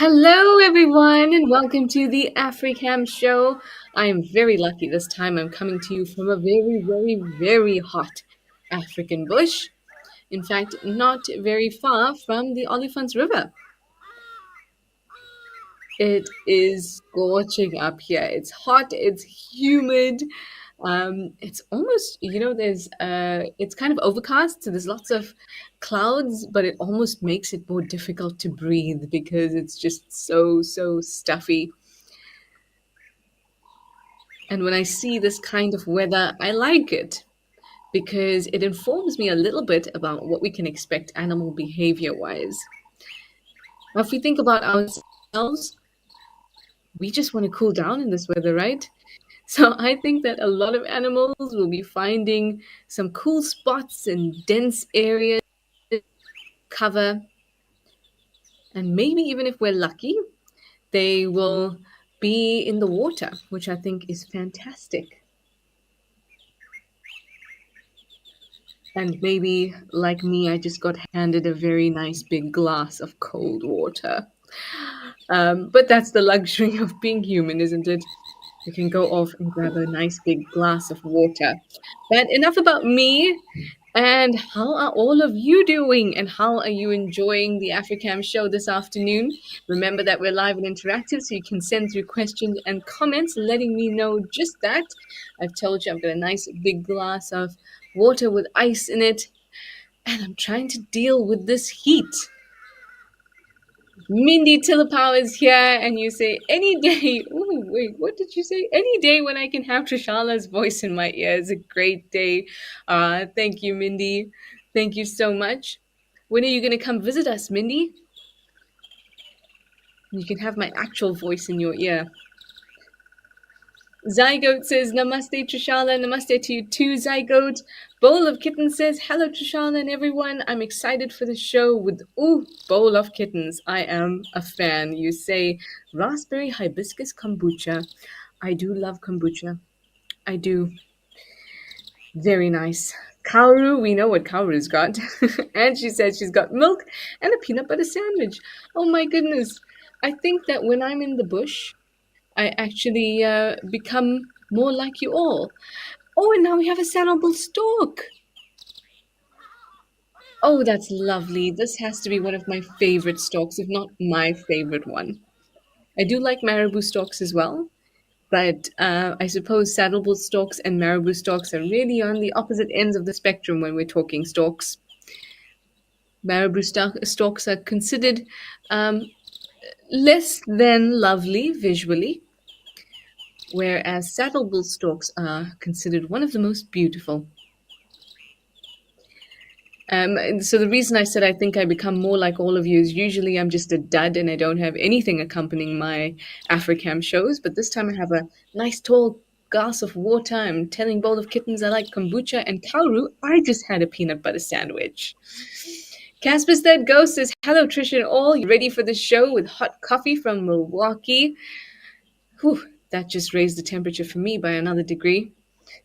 Hello, everyone, and welcome to the Africam show. I am very lucky this time. I'm coming to you from a very, very, very hot African bush. In fact, not very far from the Olifants River. It is scorching up here. It's hot, it's humid. It's almost, it's kind of overcast, so there's lots of clouds, but it almost makes it more difficult to breathe because it's just so stuffy. And when I see this kind of weather, I like it because it informs me a little bit about what we can expect animal behavior wise. Now, if we think about ourselves, we just want to cool down in this weather, right? So I think that a lot of animals will be finding some cool spots and dense areas to cover. And maybe even if we're lucky, they will be in the water, which I think is fantastic. And maybe, like me, I just got handed a very nice big glass of cold water. But that's the luxury of being human, isn't it? We can go off and grab a nice big glass of water. But enough about me. And how are all of you doing? And how are you enjoying the Africam show this afternoon? Remember that we're live and interactive, so you can send through questions and comments letting me know just that. I've told you I've got a nice big glass of water with ice in it, and I'm trying to deal with this heat. Mindy Tillepow is here, and you say, any day. Oh, wait, what did you say? Any day when I can have Trishala's voice in my ear is a great day. Thank you, Mindy. Thank you so much. When are you going to come visit us, Mindy? You can have my actual voice in your ear. Zygote says, Namaste, Trishala. Namaste to you too, Zygote. Bowl of Kittens says, hello, Trishala and everyone. I'm excited for the show with, Bowl of Kittens. I am a fan. You say, raspberry hibiscus kombucha. I do love kombucha. I do. Very nice. Kaoru, we know what Kaoru's got. And she says she's got milk and a peanut butter sandwich. Oh my goodness. I think that when I'm in the bush, I actually become more like you all. Oh, and now we have a saddleable stork. Oh, that's lovely. This has to be one of my favorite storks, if not my favorite one. I do like Marabou storks as well, but I suppose saddleable storks and Marabou storks are really on the opposite ends of the spectrum when we're talking storks. Marabou storks are considered less than lovely visually, whereas saddleable storks are considered one of the most beautiful. And so the reason I said I think I become more like all of you is usually I'm just a dud and I don't have anything accompanying my Africam shows, but this time I have a nice tall glass of water. I'm telling Bowl of Kittens I like kombucha, and Kauru, I just had a peanut butter sandwich. Casper's Dead Ghost says, hello Trish and all, you ready for the show with hot coffee from Milwaukee? Whew, that just raised the temperature for me by another degree.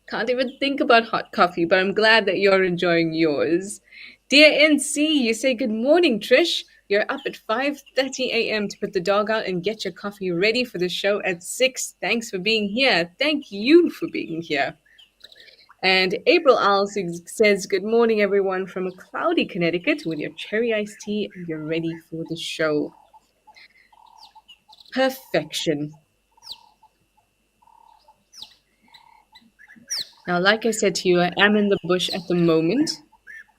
Can't even think about hot coffee, but I'm glad that you're enjoying yours. Dear NC, you say good morning, Trish. You're up at 5:30 a.m. to put the dog out and get your coffee ready for the show at 6. Thanks for being here. Thank you for being here. And April Owl says, good morning, everyone, from a cloudy Connecticut with your cherry iced tea, and you're ready for the show. Perfection. Now, like I said to you, I am in the bush at the moment,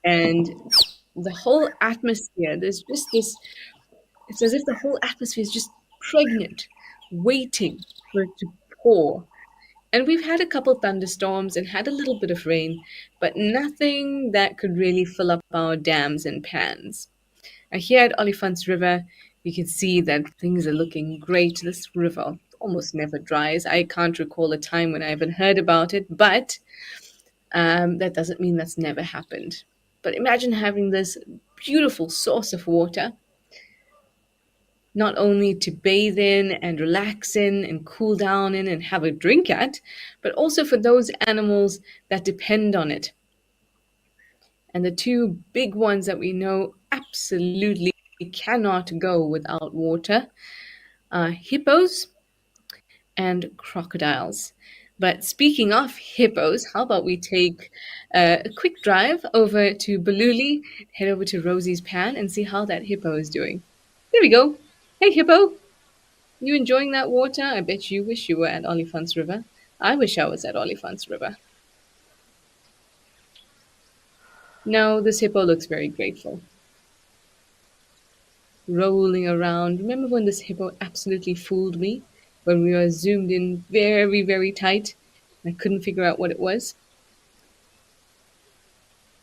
and the whole atmosphere, there's just this, it's as if the whole atmosphere is just pregnant, waiting for it to pour. And we've had a couple thunderstorms and had a little bit of rain, but nothing that could really fill up our dams and pans. Here at Olifants River, we can see that things are looking great. This river almost never dries. I can't recall a time when I haven't heard about it, but that doesn't mean that's never happened. But imagine having this beautiful source of water, not only to bathe in and relax in and cool down in and have a drink at, but also for those animals that depend on it. And the two big ones that we know absolutely cannot go without water. Hippos and crocodiles. But speaking of hippos, how about we take a quick drive over to Baluli, head over to Rosie's pan, and see how that hippo is doing? There we go. Hey, hippo, you enjoying that water? I bet you wish you were at Oliphant's River. I wish I was at Oliphant's River. No, this hippo looks very grateful. Rolling around. Remember when this hippo absolutely fooled me? When we were zoomed in very, very tight? I couldn't figure out what it was.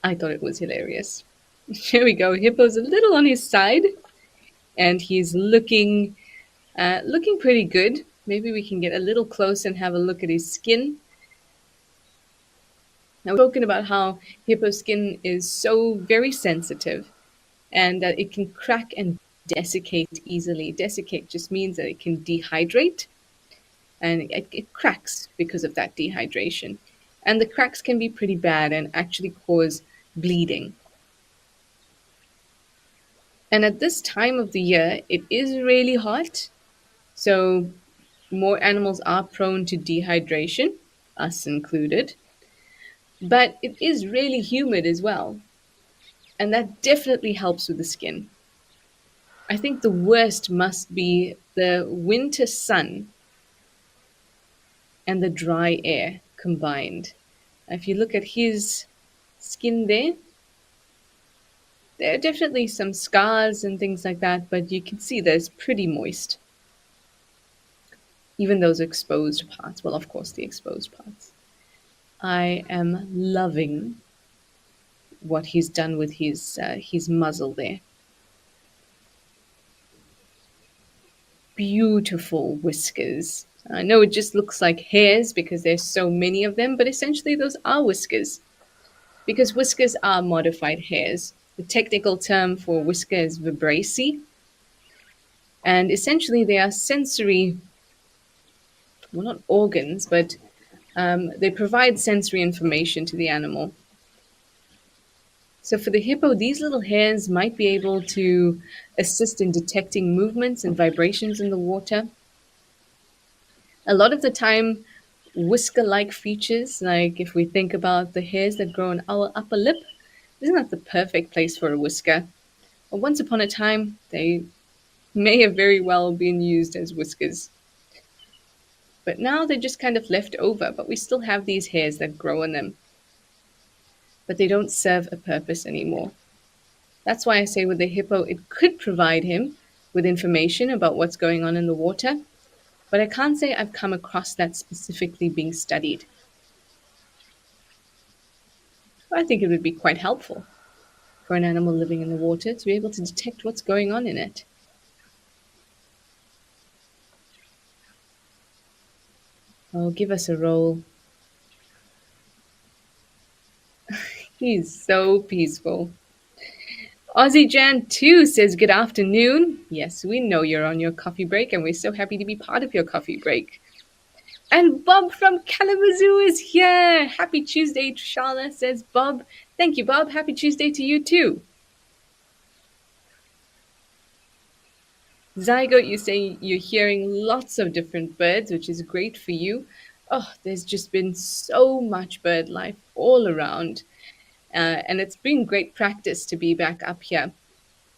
I thought it was hilarious. Here we go. Hippo's a little on his side, and he's looking pretty good. Maybe we can get a little close and have a look at his skin. Now, we've spoken about how hippo skin is so very sensitive and that it can crack and desiccate easily. Desiccate just means that it can dehydrate and it cracks because of that dehydration. And the cracks can be pretty bad and actually cause bleeding. And at this time of the year, it is really hot. So more animals are prone to dehydration, us included. But it is really humid as well. And that definitely helps with the skin. I think the worst must be the winter sun and the dry air combined. If you look at his skin there are definitely some scars and things like that, but you can see that it's pretty moist. Even those exposed parts. Well, of course, the exposed parts. I am loving what he's done with his muzzle there. Beautiful whiskers. I know it just looks like hairs because there's so many of them, but essentially those are whiskers. Because whiskers are modified hairs. The technical term for whisker is vibraceae. And essentially they are sensory, well, not organs, but they provide sensory information to the animal. So for the hippo, these little hairs might be able to assist in detecting movements and vibrations in the water. A lot of the time, whisker-like features, like if we think about the hairs that grow on our upper lip, isn't that the perfect place for a whisker? Well, once upon a time, they may have very well been used as whiskers. But now they're just kind of left over, but we still have these hairs that grow on them. But they don't serve a purpose anymore. That's why I say with the hippo, it could provide him with information about what's going on in the water, but I can't say I've come across that specifically being studied. But I think it would be quite helpful for an animal living in the water to be able to detect what's going on in it. Oh, give us a roll. He's so peaceful. Aussie Jan 2 says, good afternoon. Yes, we know you're on your coffee break, and we're so happy to be part of your coffee break. And Bob from Kalamazoo is here. Happy Tuesday, Trishana, says Bob. Thank you, Bob. Happy Tuesday to you, too. Zygote, you say you're hearing lots of different birds, which is great for you. Oh, there's just been so much bird life all around. And it's been great practice to be back up here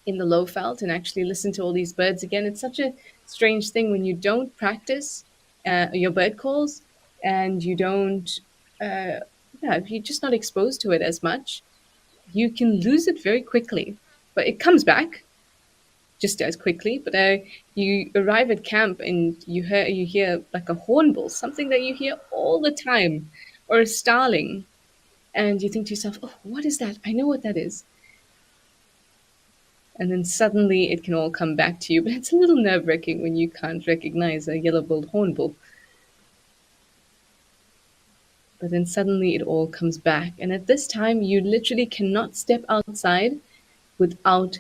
in the Lowveld and actually listen to all these birds again. It's such a strange thing when you don't practice your bird calls and you don't, if you're just not exposed to it as much, you can lose it very quickly. But it comes back just as quickly. But you arrive at camp and you hear like a hornbill, something that you hear all the time, or a starling. And you think to yourself, oh, what is that? I know what that is. And then suddenly it can all come back to you. But it's a little nerve-wracking when you can't recognize a yellow-billed hornbill. But then suddenly it all comes back. And at this time, you literally cannot step outside without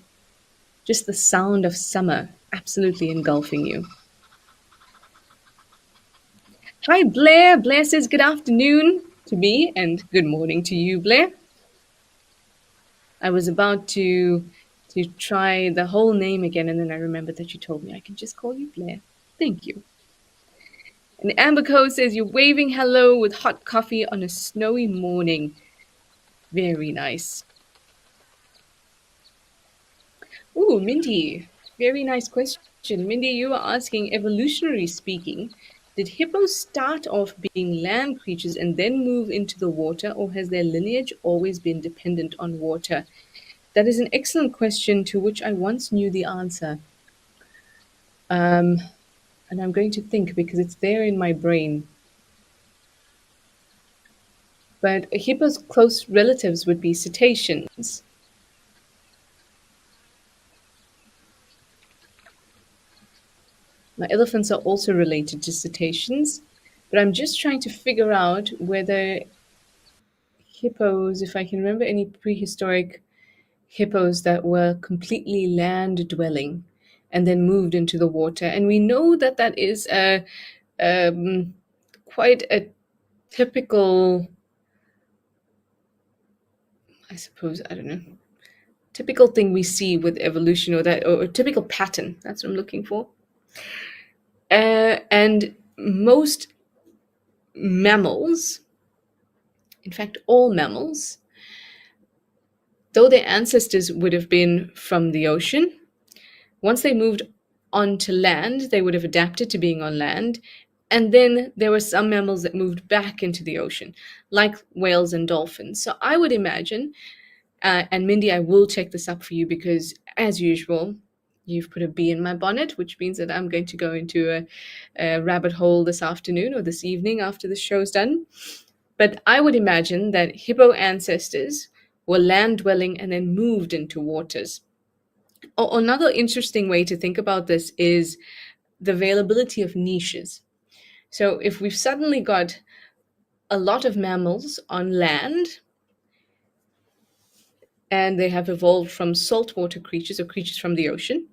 just the sound of summer absolutely engulfing you. Hi, Blair. Blair says good afternoon to me and good morning to you, Blair. I was about to to try the whole name again, and then I remembered that you told me I can just call you Blair. Thank you. And Amber Code says you're waving hello with hot coffee on a snowy morning. Very nice. Ooh, Mindy. Very nice question. Mindy, you were asking, evolutionary speaking, did hippos start off being land creatures and then move into the water, or has their lineage always been dependent on water? That is an excellent question to which I once knew the answer. Um, and I'm going to think because it's there in my brain. But a hippo's close relatives would be cetaceans. Now, elephants are also related to cetaceans, but I'm just trying to figure out whether hippos, if I can remember any prehistoric hippos that were completely land dwelling and then moved into the water. And we know that that is um, quite a typical, I suppose, I don't know, typical thing we see with evolution, or that, or a typical pattern. That's what I'm looking for. And most mammals, in fact, all mammals, though their ancestors would have been from the ocean, once they moved onto land, they would have adapted to being on land. And then there were some mammals that moved back into the ocean, like whales and dolphins. So I would imagine, and Mindy, I will check this up for you because, as usual, you've put a bee in my bonnet, which means that I'm going to go into a rabbit hole this afternoon or this evening after the show's done. But I would imagine that hippo ancestors were land dwelling and then moved into waters. Another interesting way to think about this is the availability of niches. So if we've suddenly got a lot of mammals on land and they have evolved from saltwater creatures or creatures from the ocean,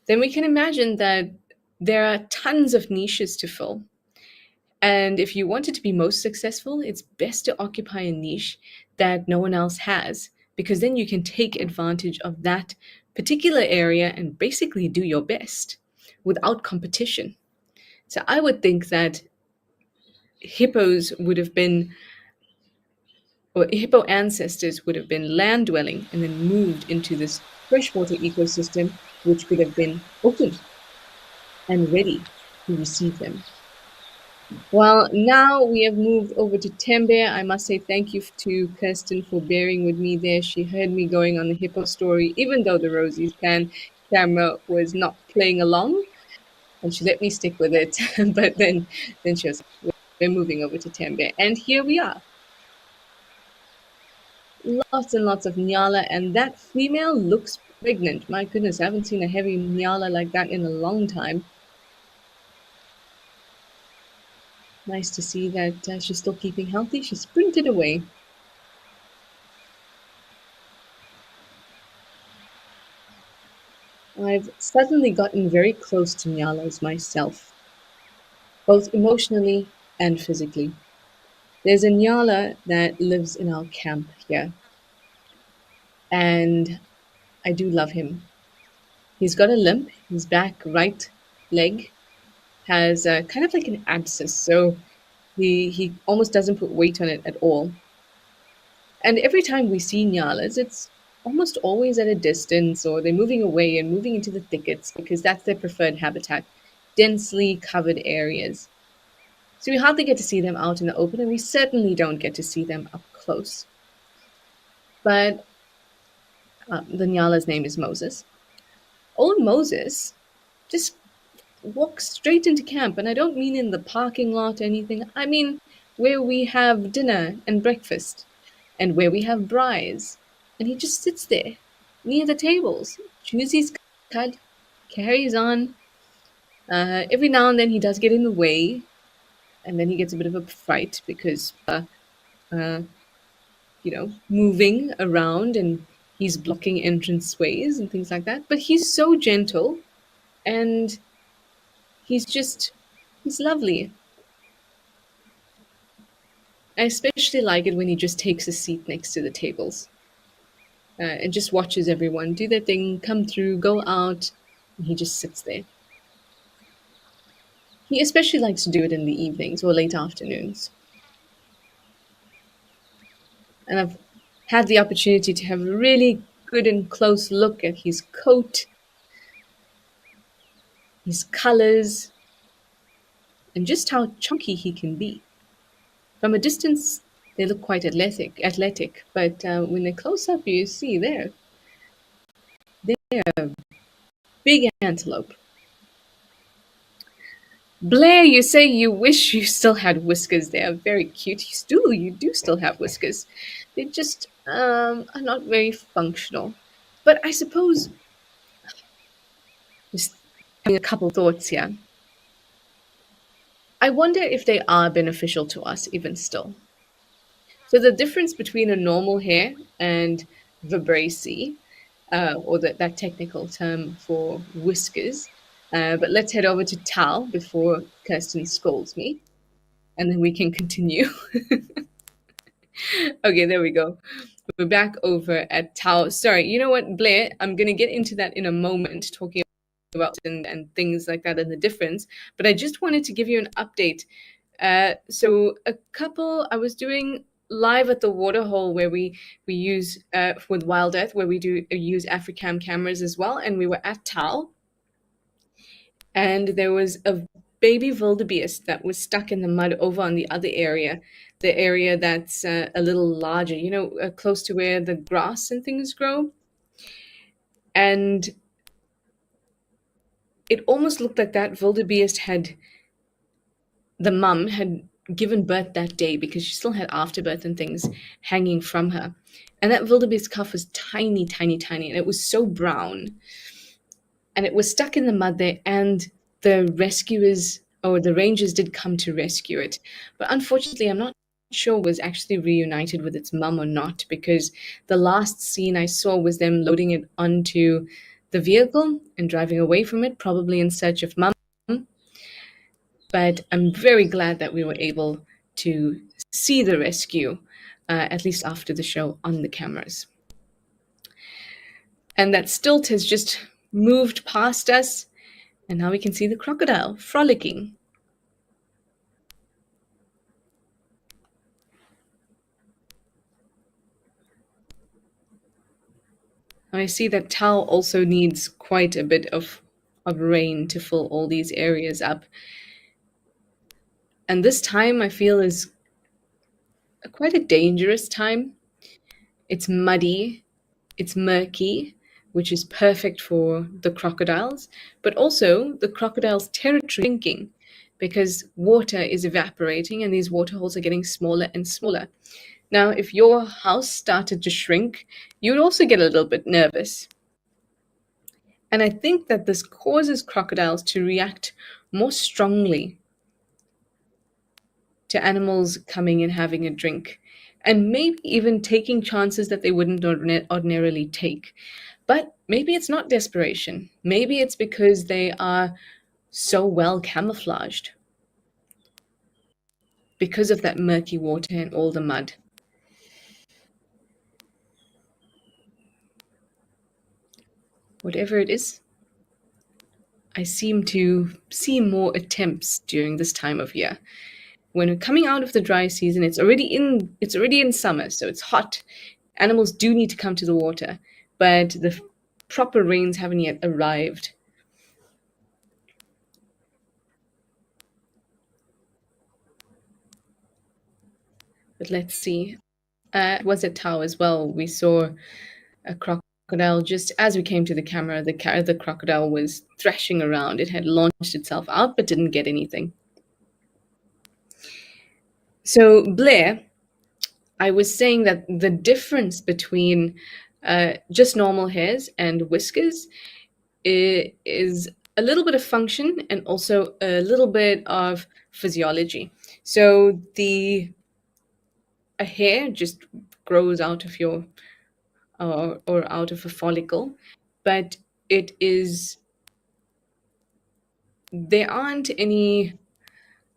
then we can imagine that there are tons of niches to fill. And if you wanted to be most successful, it's best to occupy a niche that no one else has, because then you can take advantage of that particular area and basically do your best without competition. So I would think that hippos would have been, or hippo ancestors would have been land dwelling and then moved into this freshwater ecosystem, which could have been open and ready to receive them. Well, now we have moved over to Tembe. I must say thank you to Kirsten for bearing with me there. She heard me going on the hippo story, even though the Rosie's camera was not playing along, and she let me stick with it. But then she was, we're moving over to Tembe, and here we are. Lots and lots of Nyala, and that female looks pregnant. My goodness, I haven't seen a heavy Nyala like that in a long time. Nice to see that she's still keeping healthy. She sprinted away. I've suddenly gotten very close to Nyalas myself, both emotionally and physically. There's a Nyala that lives in our camp here, and I do love him. He's got a limp. His back right leg has kind of like an abscess, so he almost doesn't put weight on it at all. And every time we see Nyalas, it's almost always at a distance, or they're moving away and moving into the thickets because that's their preferred habitat, densely covered areas. So we hardly get to see them out in the open, and we certainly don't get to see them up close. But the Nyala's name is Moses. Old Moses just walks straight into camp, and I don't mean in the parking lot or anything. I mean where we have dinner and breakfast, and where we have braais. And he just sits there near the tables, chews his cud, carries on. Every now and then he does get in the way, and then he gets a bit of a fright because, uh, moving around and he's blocking entrance ways and things like that. But he's so gentle and he's lovely. I especially like it when he just takes a seat next to the tables. and just watches everyone do their thing, come through, go out, and he just sits there. He especially likes to do it in the evenings or late afternoons. And I've had the opportunity to have a really good and close look at his coat, his colors, and just how chunky he can be. From a distance, they look quite athletic, but when they're close up, you see they're a big antelope. Blair, you say you wish you still had whiskers. They are very cute. You do still have whiskers. They just are not very functional. But I suppose, just having a couple thoughts here, I wonder if they are beneficial to us even still. So the difference between a normal hair and vibration, or that technical term for whiskers. But let's head over to Tal before Kirsten scolds me, and then we can continue. Okay, there we go. We're back over at Tao. Sorry, you know what, Blair? I'm going to get into that in a moment, talking about and things like that and the difference. But I just wanted to give you an update. I was doing live at the Waterhole where we use with Wild Earth, where we do use Africam cameras as well, and we were at Tal, and there was a baby wildebeest that was stuck in the mud over on the other area, the area that's a little larger, close to where the grass and things grow. And it almost looked like that wildebeest the mum had given birth that day because she still had afterbirth and things hanging from her. And that wildebeest calf was tiny, tiny, tiny, and it was so brown. And it was stuck in the mud there, and the rescuers or the rangers did come to rescue it. But unfortunately, I'm not sure it was actually reunited with its mum or not, because the last scene I saw was them loading it onto the vehicle and driving away from it, probably in search of mum. But I'm very glad that we were able to see the rescue, at least after the show, on the cameras. And that stilt has just moved past us, and now we can see the crocodile frolicking. And I see that Tao also needs quite a bit of rain to fill all these areas up. And this time I feel is quite a dangerous time. It's muddy, it's murky, which is perfect for the crocodiles, but also the crocodiles' territory shrinking because water is evaporating and these water holes are getting smaller and smaller. Now, if your house started to shrink, you would also get a little bit nervous. And I think that this causes crocodiles to react more strongly to animals coming and having a drink, and maybe even taking chances that they wouldn't ordinarily take. But maybe it's not desperation. Maybe it's because they are so well camouflaged because of that murky water and all the mud. Whatever it is, I seem to see more attempts during this time of year. When we're coming out of the dry season, it's already in summer, so it's hot. Animals do need to come to the water, but the proper rains haven't yet arrived. But let's see. Was at Tau as well. We saw a crocodile just as we came to the camera. The crocodile was thrashing around. It had launched itself out, but didn't get anything. So Blair, I was saying that the difference between just normal hairs and whiskers is a little bit of function and also a little bit of physiology. So a hair just grows out of your or out of a follicle, but it is there aren't any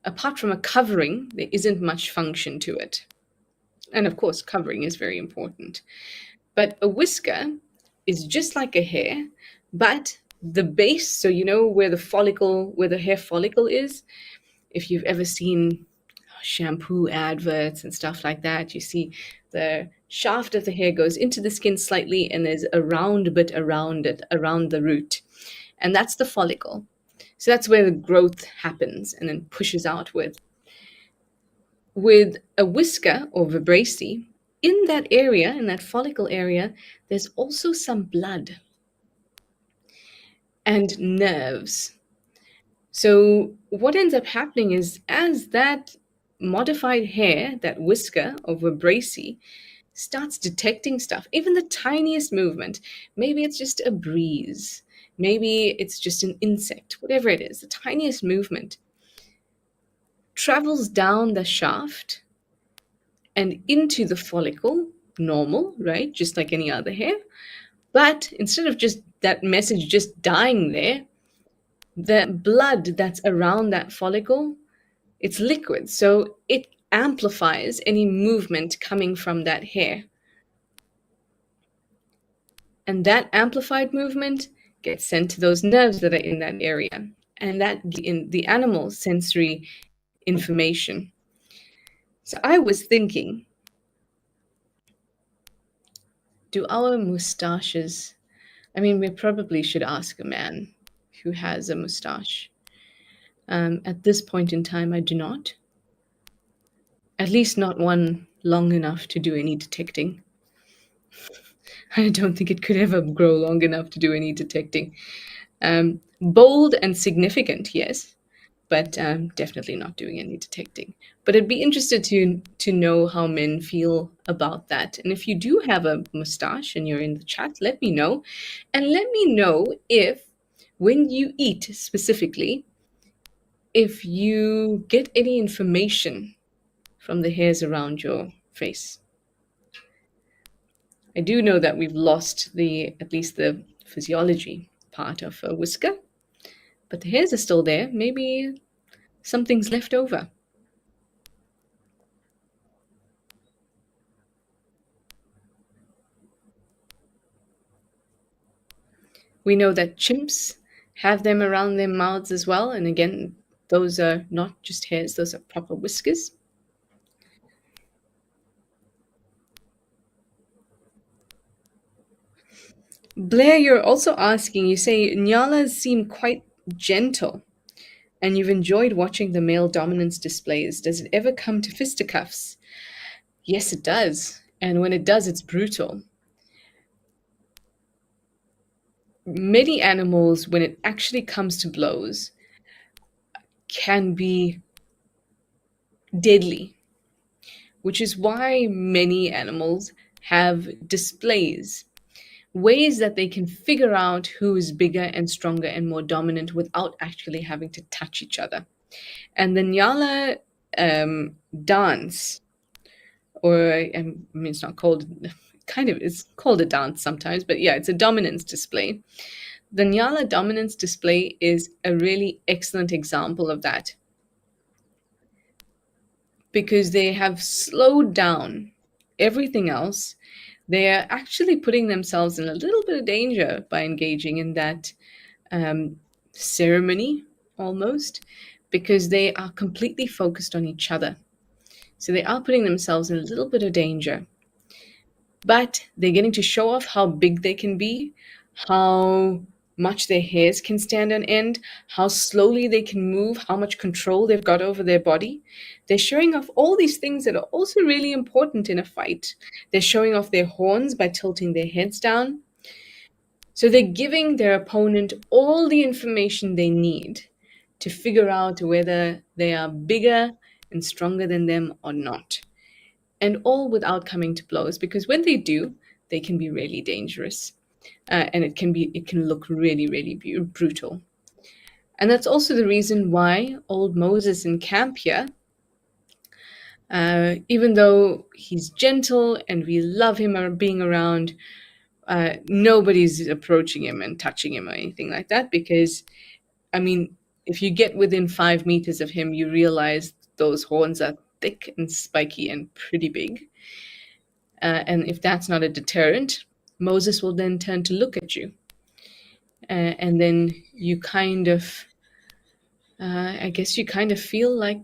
apart from a covering. There isn't much function to it, and of course, covering is very important. But a whisker is just like a hair, but the base, so you know where the follicle, where the hair follicle is, if you've ever seen shampoo adverts and stuff like that, you see the shaft of the hair goes into the skin slightly and there's a round bit around it, around the root. And that's the follicle. So that's where the growth happens and then pushes outward. With a whisker or vibration, in that area, in that follicle area, there's also some blood and nerves. So what ends up happening is as that modified hair, that whisker or vibration, starts detecting stuff, even the tiniest movement, maybe it's just a breeze, maybe it's just an insect, whatever it is, the tiniest movement travels down the shaft and into the follicle, normal, right? Just like any other hair. But instead of just that message just dying there, the blood that's around that follicle, it's liquid. So it amplifies any movement coming from that hair. And that amplified movement gets sent to those nerves that are in that area. And that in the animal sensory information. So I was thinking, do our mustaches, I mean, we probably should ask a man who has a mustache. At this point in time, I do not. At least not one long enough to do any detecting. I don't think it could ever grow long enough to do any detecting. Bold and significant, yes, but definitely not doing any detecting. But I'd be interested to know how men feel about that. And if you do have a mustache and you're in the chat, let me know. And let me know if, when you eat specifically, if you get any information from the hairs around your face. I do know that we've lost the, at least the physiology part of a whisker, but the hairs are still there. Maybe something's left over. We know that chimps have them around their mouths as well. And again, those are not just hairs, those are proper whiskers. Blair, you're also asking, you say Nyalas seem quite gentle and you've enjoyed watching the male dominance displays. Does it ever come to fisticuffs? Yes, it does. And when it does, it's brutal. Many animals, when it actually comes to blows, can be deadly, which is why many animals have displays, ways that they can figure out who is bigger and stronger and more dominant without actually having to touch each other. And the Nyala dance, or I mean, it's not called, kind of, it's called a dance sometimes, but yeah, it's a dominance display. The Nyala dominance display is a really excellent example of that because they have slowed down everything else. They are actually putting themselves in a little bit of danger by engaging in that ceremony almost, because they are completely focused on each other. So they are putting themselves in a little bit of danger. But they're getting to show off how big they can be, how much their hairs can stand on end, how slowly they can move, how much control they've got over their body. They're showing off all these things that are also really important in a fight. They're showing off their horns by tilting their heads down. So they're giving their opponent all the information they need to figure out whether they are bigger and stronger than them or not. And all without coming to blows, because when they do, they can be really dangerous. And it can look really, really brutal. And that's also the reason why old Moses in camp here, even though he's gentle and we love him being around, nobody's approaching him and touching him or anything like that, because, I mean, if you get within 5 meters of him, you realize those horns are thick and spiky and pretty big. And if that's not a deterrent, Moses will then turn to look at you, and then you kind of, I guess you kind of feel like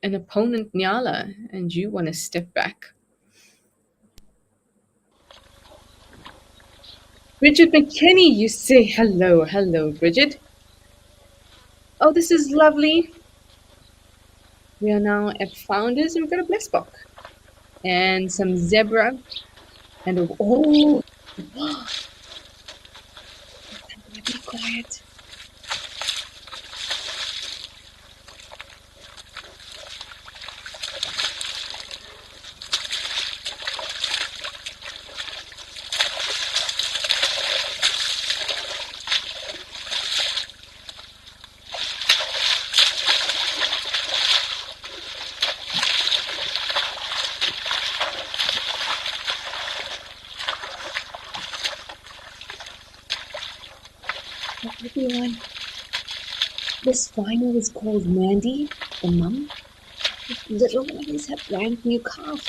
an opponent Nyala, and you want to step back. Bridget McKinney, you say hello. Hello, Bridget. Oh, this is lovely. We are now at Founders, and we've got a Blessbok and some zebra and a, oh, be quiet. Everyone, this rhino is called Mandy, the mum. This little one is her brand new calf.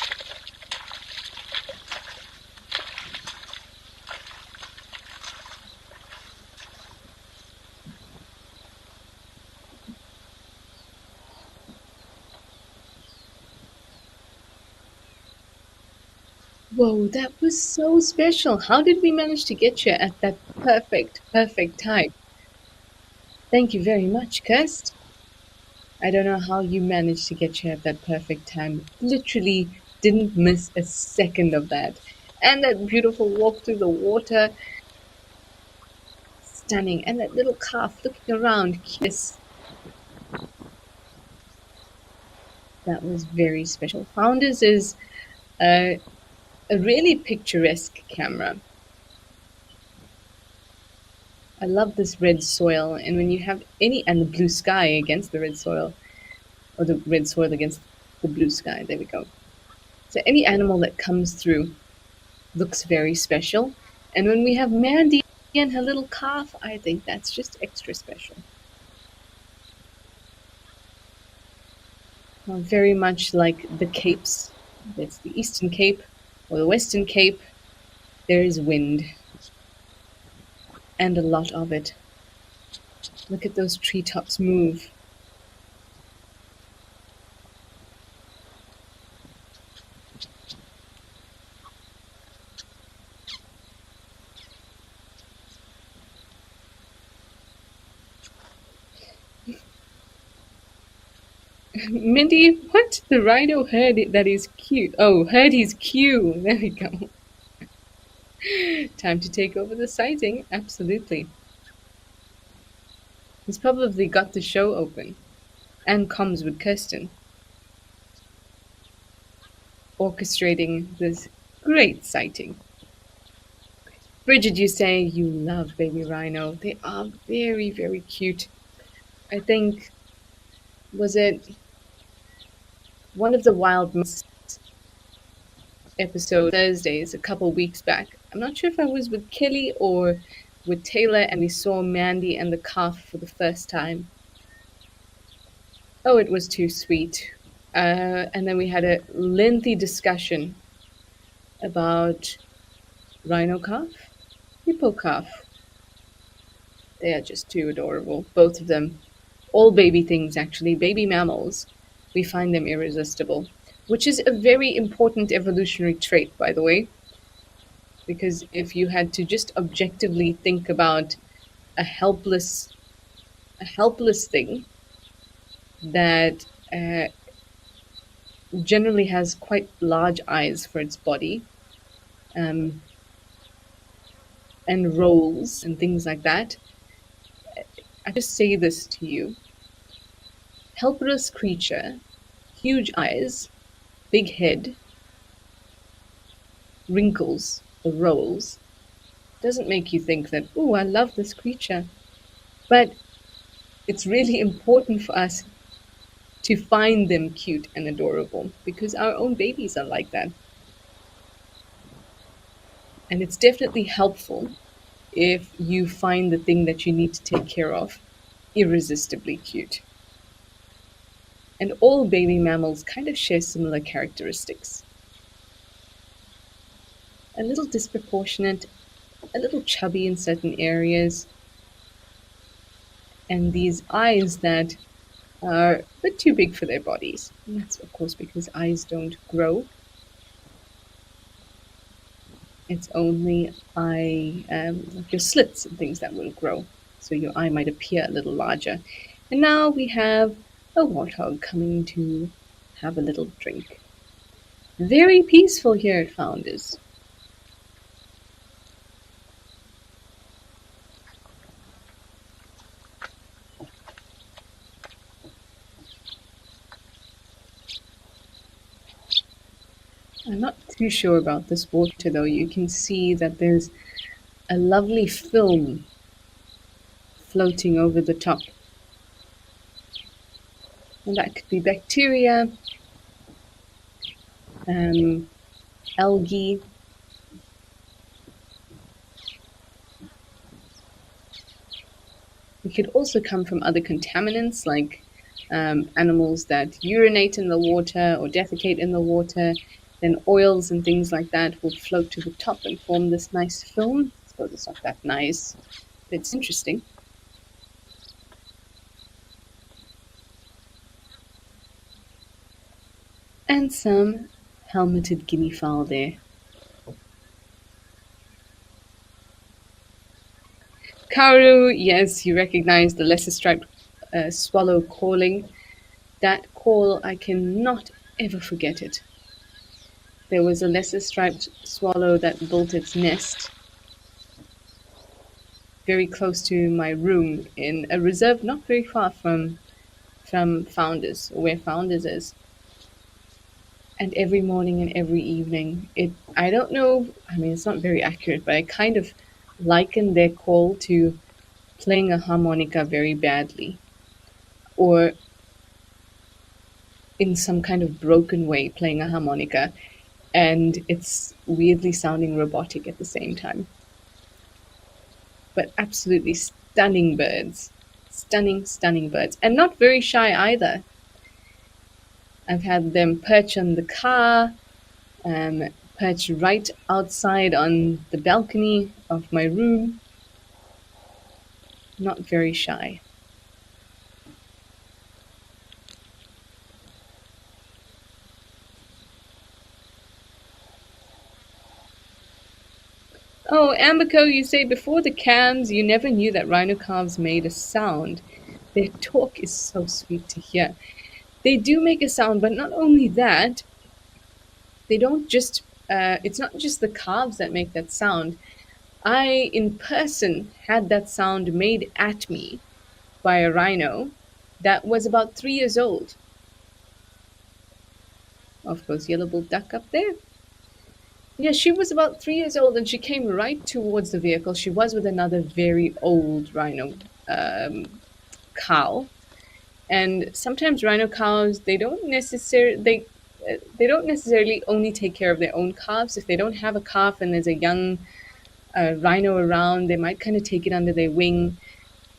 Whoa, that was so special. How did we manage to get you at that perfect time? Thank you very much, Kirst. I don't know how you managed to get you at that perfect time. Literally didn't miss a second of that. And that beautiful walk through the water. Stunning. And that little calf looking around. Kiss. That was very special. Founders is a really picturesque camera. I love this red soil, and when you have any, and the blue sky against the red soil, or the red soil against the blue sky, there we go. So any animal that comes through looks very special. And when we have Mandy and her little calf, I think that's just extra special. Very much like the capes. It's the Eastern Cape or the Western Cape. There is wind, and a lot of it. Look at those treetops move. Mindy, what? The rhino heard it, that is cute. Oh, heard his cue. There we go. Time to take over the sighting. Absolutely. He's probably got the show open. And comms with Kirsten. Orchestrating this great sighting. Bridget, you say you love baby rhino. They are very cute. I think, was it one of the Wild Mice episode Thursdays a couple weeks back? I'm not sure if I was with Kelly or with Taylor, and we saw Mandy and the calf for the first time. Oh, it was too sweet. And then we had a lengthy discussion about rhino calf, hippo calf. They are just too adorable, both of them. All baby things, actually, baby mammals. We find them irresistible, which is a very important evolutionary trait, by the way. Because if you had to just objectively think about a helpless thing that generally has quite large eyes for its body, um, and rolls and things like that. I just say this to you. Helpless creature, huge eyes, big head, wrinkles or rolls, doesn't make you think that, oh, I love this creature. But it's really important for us to find them cute and adorable because our own babies are like that. And it's definitely helpful if you find the thing that you need to take care of irresistibly cute. And all baby mammals kind of share similar characteristics. A little disproportionate, a little chubby in certain areas, and these eyes that are a bit too big for their bodies. And that's, of course, because eyes don't grow. It's only like your slits and things that will grow. So your eye might appear a little larger. And now we have a warthog coming to have a little drink. Very peaceful here at Founders. I'm not too sure about this water though. You can see that there's a lovely film floating over the top. And that could be bacteria, algae. It could also come from other contaminants like animals that urinate in the water or defecate in the water. Then oils and things like that will float to the top and form this nice film. I suppose it's not that nice, but it's interesting. And some helmeted guinea fowl there. Karu, yes, you recognize the lesser striped swallow calling. That call, I cannot ever forget it. There was a lesser striped swallow that built its nest very close to my room in a reserve not very far from Founders, where Founders is. And every morning and every evening, I don't know, I mean, it's not very accurate, but I kind of liken their call to playing a harmonica very badly, or in some kind of broken way playing a harmonica, and it's weirdly sounding robotic at the same time. But absolutely stunning birds. Stunning, stunning birds. And not very shy either. I've had them perch on the car, perch right outside on the balcony of my room. Not very shy. Oh, Amberco, you say before the cams you never knew that rhino calves made a sound. Their talk is so sweet to hear. They do make a sound, but not only that, they don't just, it's not just the calves that make that sound. I, in person, had that sound made at me by a rhino that was about 3 years old. Of course, yellow-billed duck up there. Yeah, she was about 3 years old and she came right towards the vehicle. She was with another very old rhino cow. And sometimes rhino cows, they don't necessarily only take care of their own calves. If they don't have a calf and there's a young rhino around, they might kind of take it under their wing,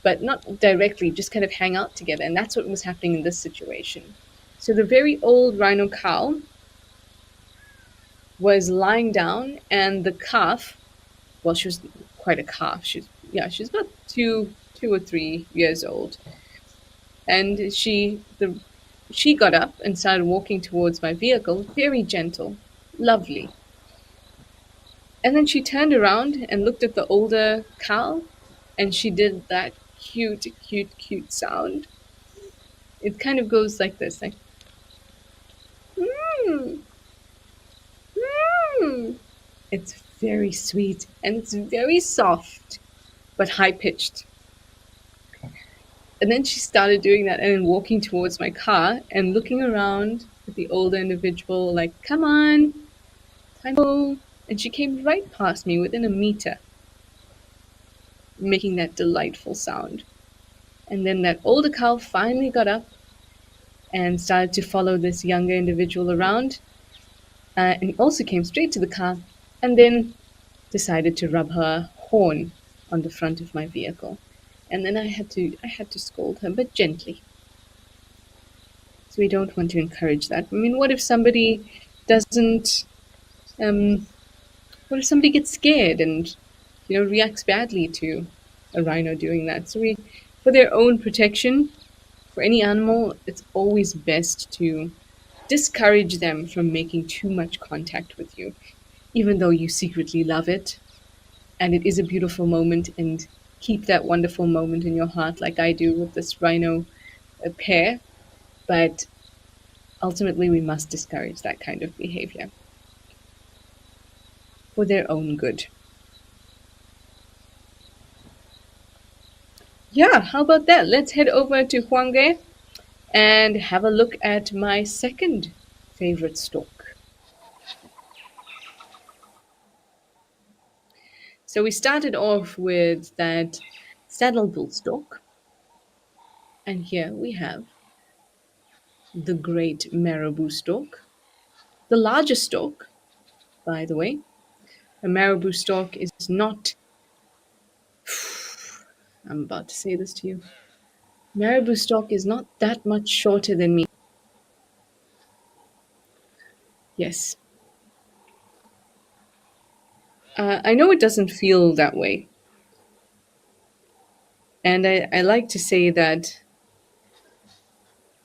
but not directly, just kind of hang out together. And that's what was happening in this situation. So the very old rhino cow was lying down, and the calf, well, she was quite a calf. She's about 2 or 3 years old, and she got up and started walking towards my vehicle, very gentle, lovely. And then she turned around and looked at the older cow, and she did that cute, cute, cute sound. It kind of goes like this, like, mm, mm. It's very sweet and it's very soft, but high pitched. And then she started doing that and then walking towards my car and looking around at the older individual, like, come on, time to go. And she came right past me within a meter, making that delightful sound. And then that older cow finally got up and started to follow this younger individual around, and also came straight to the car and then decided to rub her horn on the front of my vehicle. And then I had to scold her, but gently. So we don't want to encourage that. I mean, what if somebody doesn't? What if somebody gets scared and reacts badly to a rhino doing that. So for their own protection, for any animal, it's always best to discourage them from making too much contact with you, even though you secretly love it. And it is a beautiful moment, and keep that wonderful moment in your heart, like I do with this rhino pair. But ultimately, we must discourage that kind of behavior for their own good. Yeah, how about that? Let's head over to Huanghe and have a look at my second favorite stork. So we started off with that saddle bull stork, and here we have the great Marabou stork, the largest stork, by the way. A Marabou stork is not, I'm about to say this to you, Marabou stork is not that much shorter than me. Yes. I know it doesn't feel that way. And I like to say that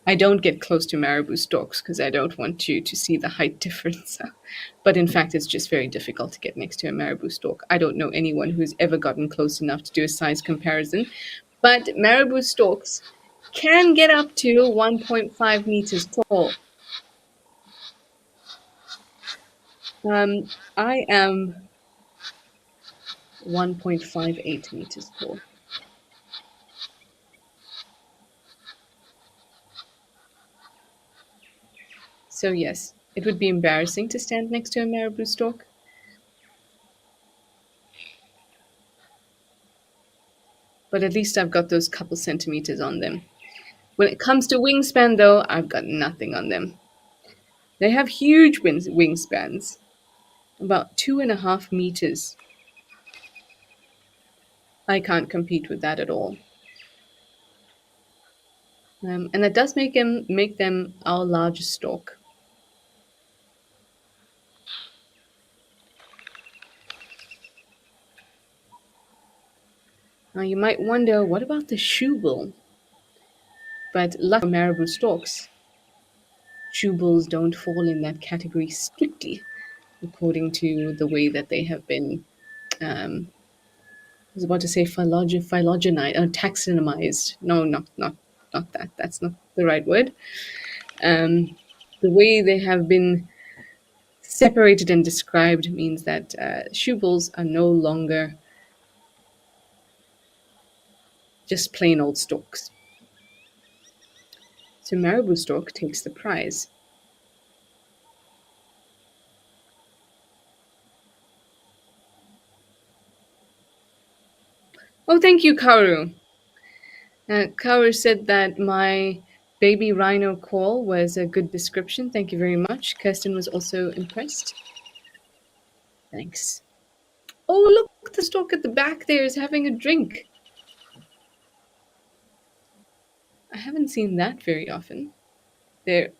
I don't get close to marabou storks because I don't want you to see the height difference. But in fact, it's just very difficult to get next to a marabou stork. I don't know anyone who's ever gotten close enough to do a size comparison. But marabou storks can get up to 1.5 meters tall. I am 1.58 meters tall. So, yes, it would be embarrassing to stand next to a marabou stork. But at least I've got those couple centimeters on them. When it comes to wingspan, though, I've got nothing on them. They have huge wingspans, about 2.5 meters. I can't compete with that at all. And that does make them our largest stork. Now you might wonder, what about the shoe bull? But lucky for marabou storks, shoe bulls don't fall in that category strictly, according to the way that they have been. I was about to say phylogenized, taxonomized. No, not that. That's not the right word. Um, the way they have been separated and described means that shoe bulls are no longer just plain old storks. So marabou stork takes the prize. Oh, thank you, Kaoru. Kaoru said that my baby rhino call was a good description. Thank you very much. Kirsten was also impressed. Thanks. Oh, look, the stork at the back there is having a drink. I haven't seen that very often. They're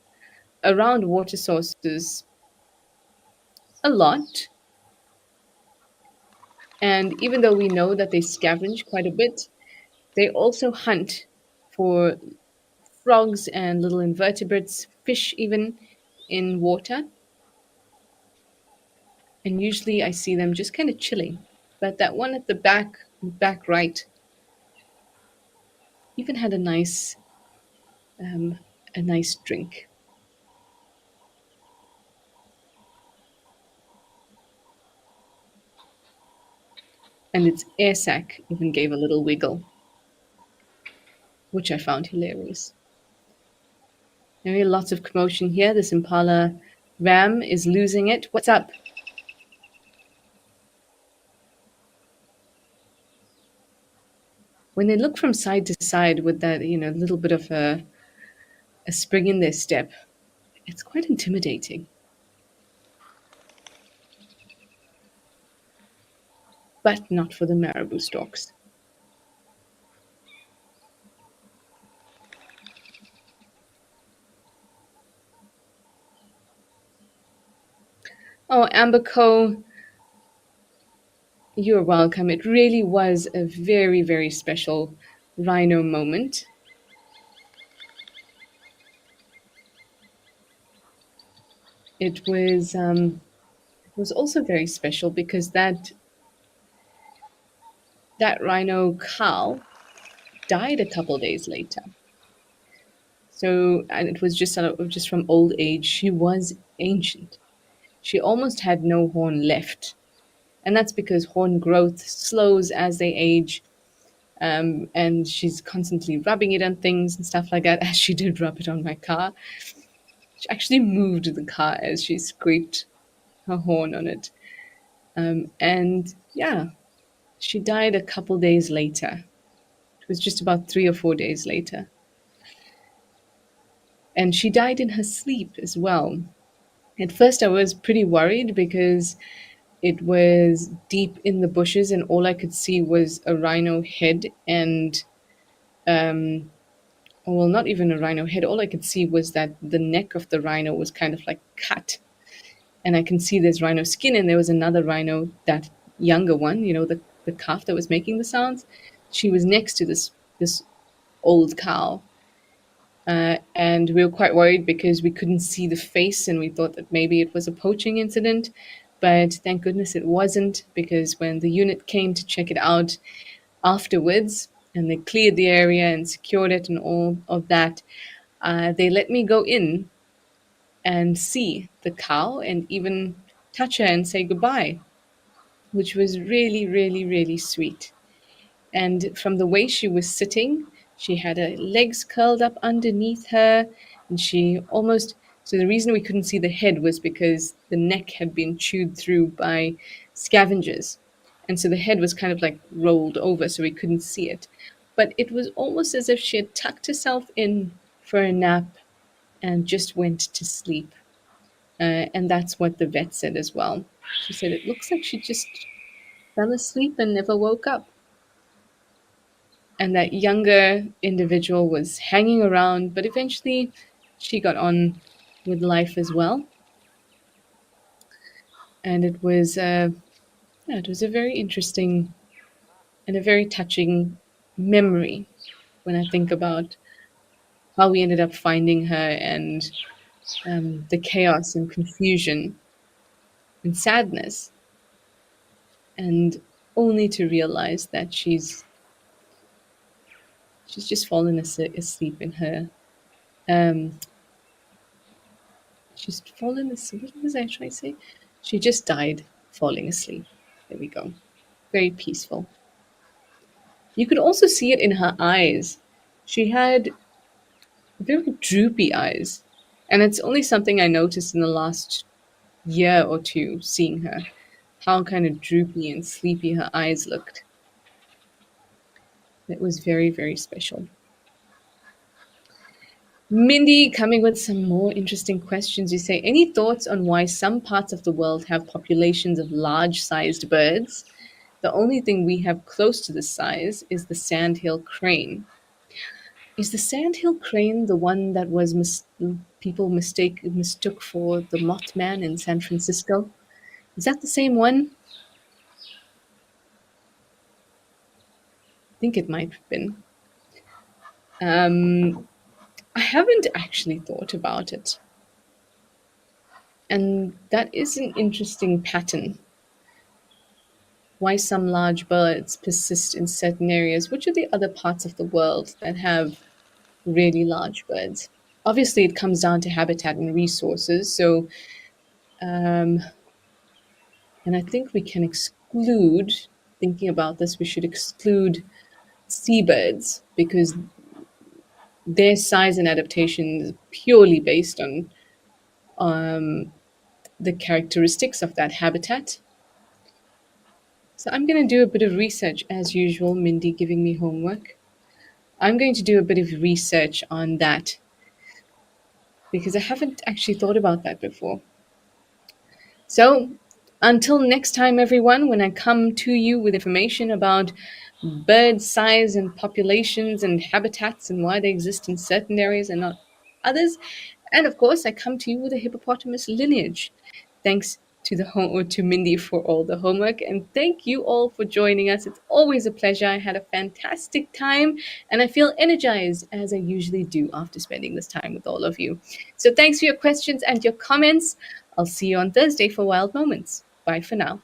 around water sources a lot. And even though we know that they scavenge quite a bit, they also hunt for frogs and little invertebrates, fish even in water. And usually I see them just kind of chilling. But that one at the back right, even had um, a nice drink. And its air sac even gave a little wiggle, which I found hilarious. Very lots of commotion here. This Impala ram is losing it. What's up? When they look from side to side with that, little bit of a spring in their step, it's quite intimidating. But not for the marabou storks. Oh, Amber Co. You're welcome. It really was a very, very special rhino moment. It was also very special because that rhino cow died a couple days later. So, and it was just from old age. She was ancient. She almost had no horn left, and that's because horn growth slows as they age. And she's constantly rubbing it on things and stuff like that, as she did rub it on my car. She actually moved the car as she scraped her horn on it. And yeah, she died a couple days later. It was just about 3 or 4 days later. And she died in her sleep as well. At first, I was pretty worried because it was deep in the bushes, and all I could see was a rhino head and, well, not even a rhino head. All I could see was that the neck of the rhino was kind of like cut. And I can see there's rhino skin, and there was another rhino, that younger one, the calf that was making the sounds. She was next to this old cow. And we were quite worried because we couldn't see the face and we thought that maybe it was a poaching incident. But thank goodness it wasn't, because when the unit came to check it out afterwards and they cleared the area and secured it and all of that, they let me go in and see the cow and even touch her and say goodbye, which was really, really, really sweet. And from the way she was sitting, she had her legs curled up underneath her, and she almost. So, the reason we couldn't see the head was because the neck had been chewed through by scavengers. And so the head was kind of like rolled over, so we couldn't see it. But it was almost as if she had tucked herself in for a nap and just went to sleep. And that's what the vet said as well. She said it looks like she just fell asleep and never woke up. And that younger individual was hanging around, but eventually she got on with life as well. And yeah, it was a very interesting and a very touching memory when I think about how we ended up finding her, and the chaos and confusion and sadness, and only to realize that she's just fallen asleep in her. Um, she's fallen asleep. What was I trying to say? She just died falling asleep. There we go. Very peaceful. You could also see it in her eyes. She had very droopy eyes. And it's only something I noticed in the last year or two seeing her, how kind of droopy and sleepy her eyes looked. It was very, very special. Mindy coming with some more interesting questions. You say, any thoughts on why some parts of the world have populations of large sized birds? The only thing we have close to this size is the sandhill crane. Is the sandhill crane the one that was people mistook for the Mothman in San Francisco? Is that the same one? I think it might have been. I haven't actually thought about it. And that is an interesting pattern. Why some large birds persist in certain areas. Which are the other parts of the world that have really large birds? Obviously, it comes down to habitat and resources. So, and I think we can exclude, thinking about this, we should exclude seabirds because their size and adaptation is purely based on the characteristics of that habitat. So I'm going to do a bit of research as usual, Mindy giving me homework. I'm going to do a bit of research on that because I haven't actually thought about that before. So until next time, everyone, when I come to you with information about bird size and populations and habitats and why they exist in certain areas and not others, and of course, I come to you with a hippopotamus lineage. Thanks to the home or to Mindy for all the homework. And thank you all for joining us. It's always a pleasure. I had a fantastic time and I feel energized as I usually do after spending this time with all of you. So thanks for your questions and your comments. I'll see you on Thursday for Wild Moments. Bye for now.